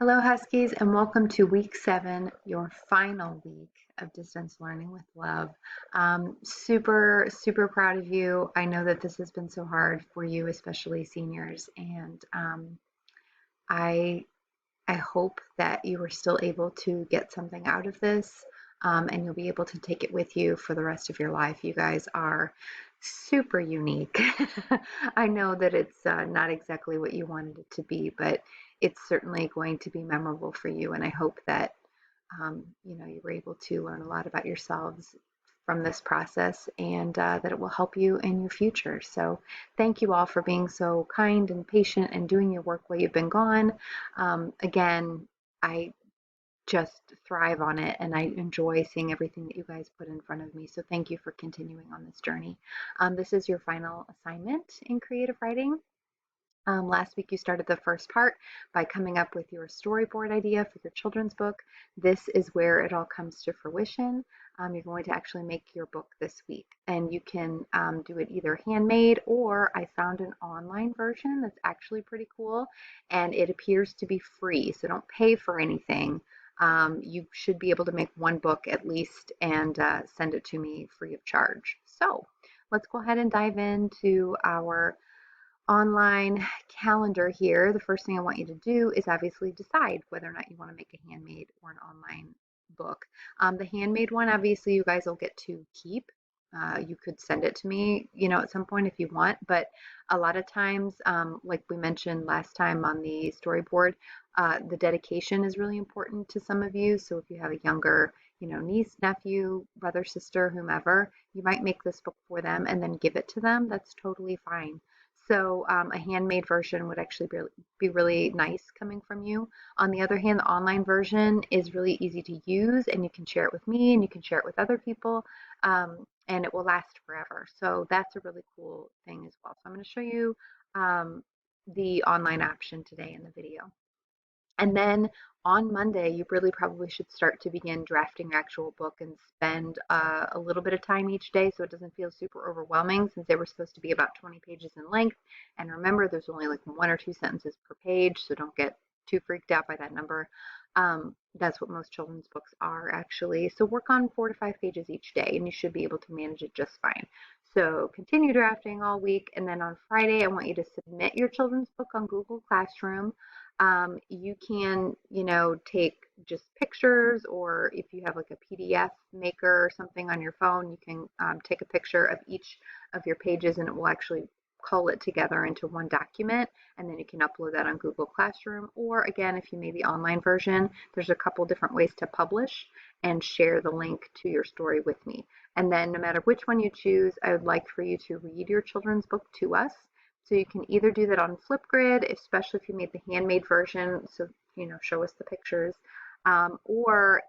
Hello, Huskies, and welcome to week 7, your final week of distance learning with love. Super proud of you. I know that this has been so hard for you, especially seniors, and I I hope that you are still able to get something out of this, and you'll be able to take it with you for the rest of your life. You guys are super unique. I know that it's not exactly what you wanted it to be, but it's certainly going to be memorable for you. And I hope that you were able to learn a lot about yourselves from this process, and that it will help you in your future. So thank you all for being so kind and patient and doing your work while you've been gone. Again, I just thrive on it and I enjoy seeing everything that you guys put in front of me. So thank you for continuing on this journey. This is your final assignment in creative writing. Last week you started the first part by coming up with your storyboard idea for your children's book. This is where it all comes to fruition. You're going to actually make your book this week, and you can do it either handmade, or I found an online version that's actually pretty cool, and it appears to be free, so don't pay for anything. You should be able to make one book at least and send it to me free of charge. So let's go ahead and dive into our online calendar here. The first thing I want you to do is obviously decide whether or not you want to make a handmade or an online book. The handmade one, obviously, you guys will get to keep. You could send it to me, at some point if you want, but a lot of times, like we mentioned last time on the storyboard, the dedication is really important to some of you. So if you have a younger, niece, nephew, brother, sister, whomever, you might make this book for them and then give it to them. That's totally fine. So a handmade version would actually be really nice coming from you. On the other hand, the online version is really easy to use, and you can share it with me and you can share it with other people, and it will last forever. So that's a really cool thing as well. So I'm going to show you the online option today in the video. And then on Monday, you really probably should start to begin drafting your actual book and spend a little bit of time each day so it doesn't feel super overwhelming, since they were supposed to be about 20 pages in length. And remember, there's only like 1 or 2 sentences per page, so don't get too freaked out by that number. That's what most children's books are, actually. So work on 4 to 5 pages each day, and you should be able to manage it just fine. So continue drafting all week, and then on Friday, I want you to submit your children's book on Google Classroom. You can, take just pictures, or if you have like a PDF maker or something on your phone, you can take a picture of each of your pages, and it will actually cull it together into one document, and then you can upload that on Google Classroom. Or again, if you made the online version, there's a couple different ways to publish and share the link to your story with me. And then no matter which one you choose, I would like for you to read your children's book to us. So you can either do that on Flipgrid, especially if you made the handmade version, so show us the pictures, or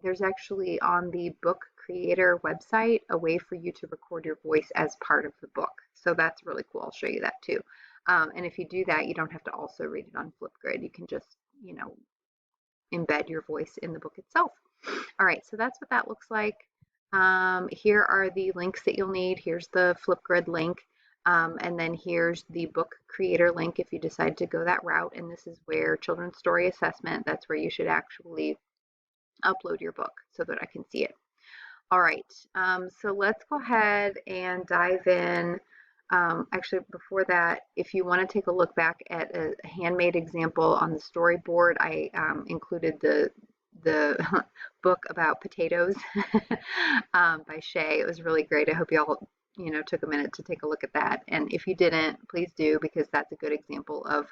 there's actually on the book creator website a way for you to record your voice as part of the book. So that's really cool. I'll show you that too. And if you do that, you don't have to also read it on Flipgrid. You can just, embed your voice in the book itself. All right, so that's what that looks like. Here are the links that you'll need. Here's the Flipgrid link. And then here's the book creator link if you decide to go that route. And this is where Children's Story Assessment, that's where you should actually upload your book so that I can see it. All right, so let's go ahead and dive in. Actually, before that, if you want to take a look back at a handmade example on the storyboard, I included the book about potatoes by Shay. It was really great. I hope you all took a minute to take a look at that. And if you didn't, please do, because that's a good example of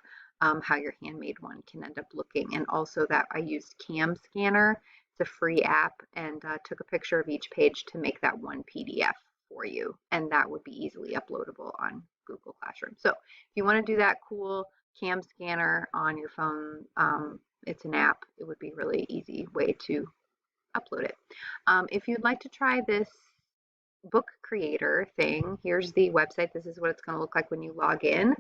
how your handmade one can end up looking. And also that I used Cam Scanner. It's a free app, and took a picture of each page to make that one PDF for you. And that would be easily uploadable on Google Classroom. So if you want to do that cool Cam Scanner on your phone, it's an app. It would be a really easy way to upload it. If you'd like to try this book creator thing, here's the website. This is what it's going to look like when you log in.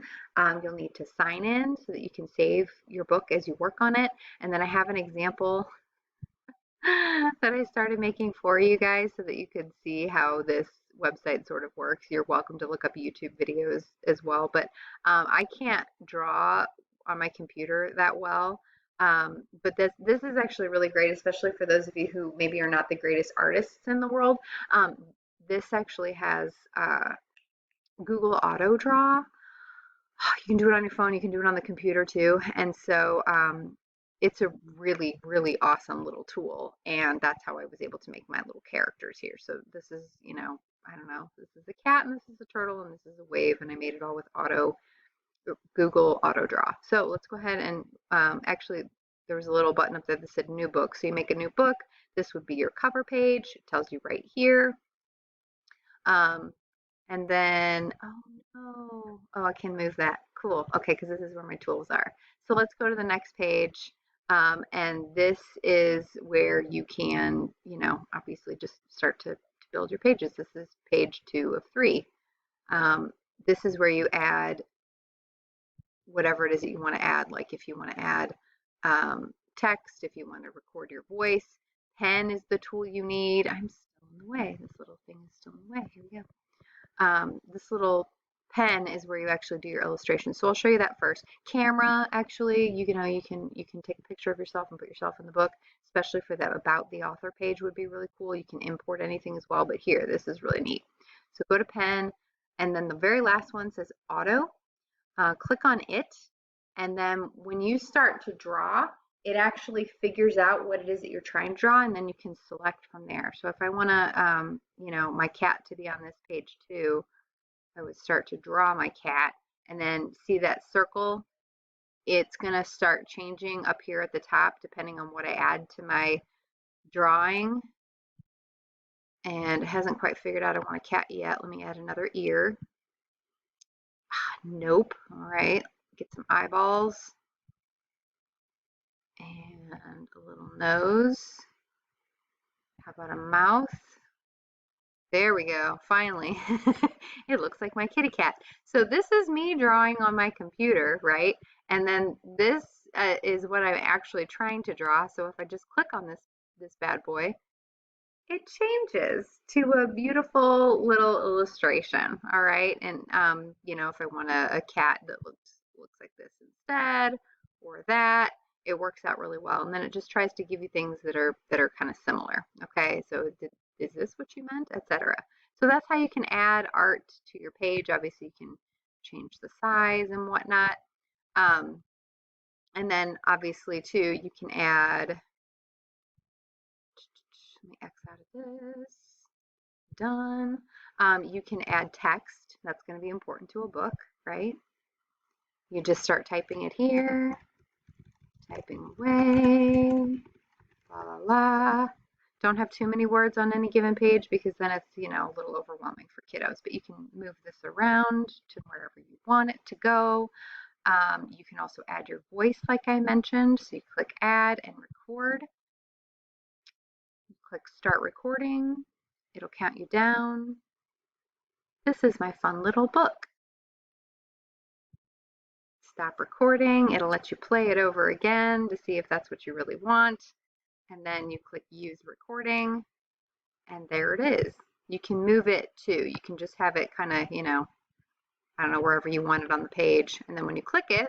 You'll need to sign in so that you can save your book as you work on it. And then I have an example that I started making for you guys so that you could see how this website sort of works. You're welcome to look up YouTube videos as well, but I can't draw on my computer that well. But this is actually really great, especially for those of you who maybe are not the greatest artists in the world. Um, this actually has Google Auto Draw. You can do it on your phone, you can do it on the computer too. And so it's a really, really awesome little tool. And that's how I was able to make my little characters here. So this is, I don't know, this is a cat and this is a turtle and this is a wave. And I made it all with Google Auto Draw. So let's go ahead and actually, there was a little button up there that said new book. So you make a new book. This would be your cover page. It tells you right here. Um, and then, oh no, oh, I can move that. Cool. Okay, because this is where my tools are. So let's go to the next page. And this is where you can, obviously just start to build your pages. This is page 2 of 3. This is where you add whatever it is that you want to add. Like if you want to add text, if you want to record your voice. Pen is the tool you need. I'm still in the way. This little thing is still in the way. Here we go. This little pen is where you actually do your illustration. So I'll show you that first. Camera, actually, you can take a picture of yourself and put yourself in the book, especially for that about the author page would be really cool. You can import anything as well, but here, this is really neat. So go to pen, and then the very last one says auto. Click on it, and then when you start to draw, it actually figures out what it is that you're trying to draw, and then you can select from there. So if I want to, my cat to be on this page too, I would start to draw my cat, and then see that circle. It's going to start changing up here at the top depending on what I add to my drawing. And it hasn't quite figured out I want a cat yet. Let me add another ear. Nope. All right. Get some eyeballs. And a little nose. How about a mouth? There we go, finally. It looks like my kitty cat. So this is me drawing on my computer, right? And then this is what I'm actually trying to draw. So if I just click on this bad boy, it changes to a beautiful little illustration. All right. And if I want a cat that looks like this instead, or that, it works out really well. And then it just tries to give you things that are kind of similar. Okay. So is this what you meant, etc. So that's how you can add art to your page. Obviously you can change the size and whatnot. And then obviously too, you can add, let me X out of this. Done. You can add text. That's going to be important to a book, right? You just start typing it here, typing away, la la la. Don't have too many words on any given page because then it's, a little overwhelming for kiddos, but you can move this around to wherever you want it to go. You can also add your voice like I mentioned. So you click add and record. You click start recording. It'll count you down. This is my fun little book. Stop recording. It'll let you play it over again to see if that's what you really want. And then you click use recording, and there it is. You can move it too. You can just have it kind of, I don't know, wherever you want it on the page. And then when you click it,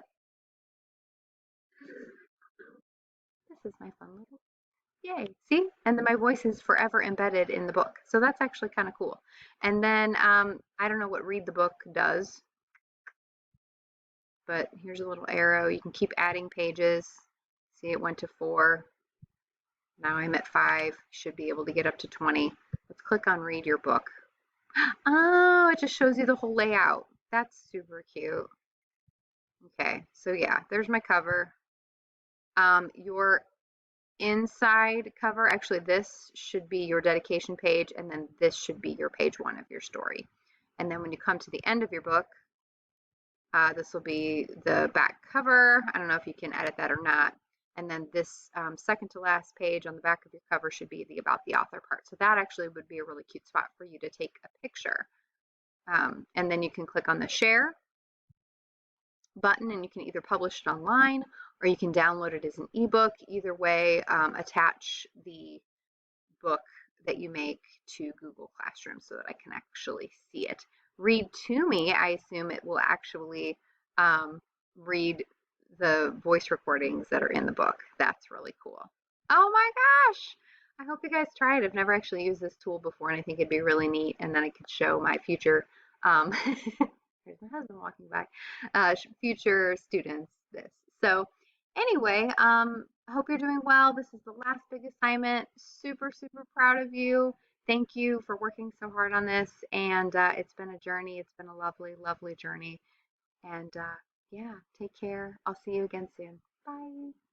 this is my fun little, yay, see? And then my voice is forever embedded in the book. So that's actually kind of cool. And then I don't know what read the book does, but here's a little arrow. You can keep adding pages. See, it went to 4. Now I'm at 5. Should be able to get up to 20. Let's click on read your book. Oh, it just shows you the whole layout. That's super cute. Okay, so yeah, there's my cover. Your inside cover, actually this should be your dedication page, and then this should be your page 1 of your story. And then when you come to the end of your book, this will be the back cover. I don't know if you can edit that or not. And then this second to last page on the back of your cover should be the about the author part. So that actually would be a really cute spot for you to take a picture. And then you can click on the share button and you can either publish it online or you can download it as an ebook. Either way, attach the book that you make to Google Classroom so that I can actually see it. Read to me, I assume it will actually read the voice recordings that are in the book. That's really cool. Oh my gosh! I hope you guys try it. I've never actually used this tool before, and I think it'd be really neat. And then I could show my future, um, there's my husband walking by, future students this. So anyway, I hope you're doing well. This is the last big assignment. Super, super proud of you. Thank you for working so hard on this. And it's been a journey. It's been a lovely, lovely journey. And yeah, take care. I'll see you again soon. Bye.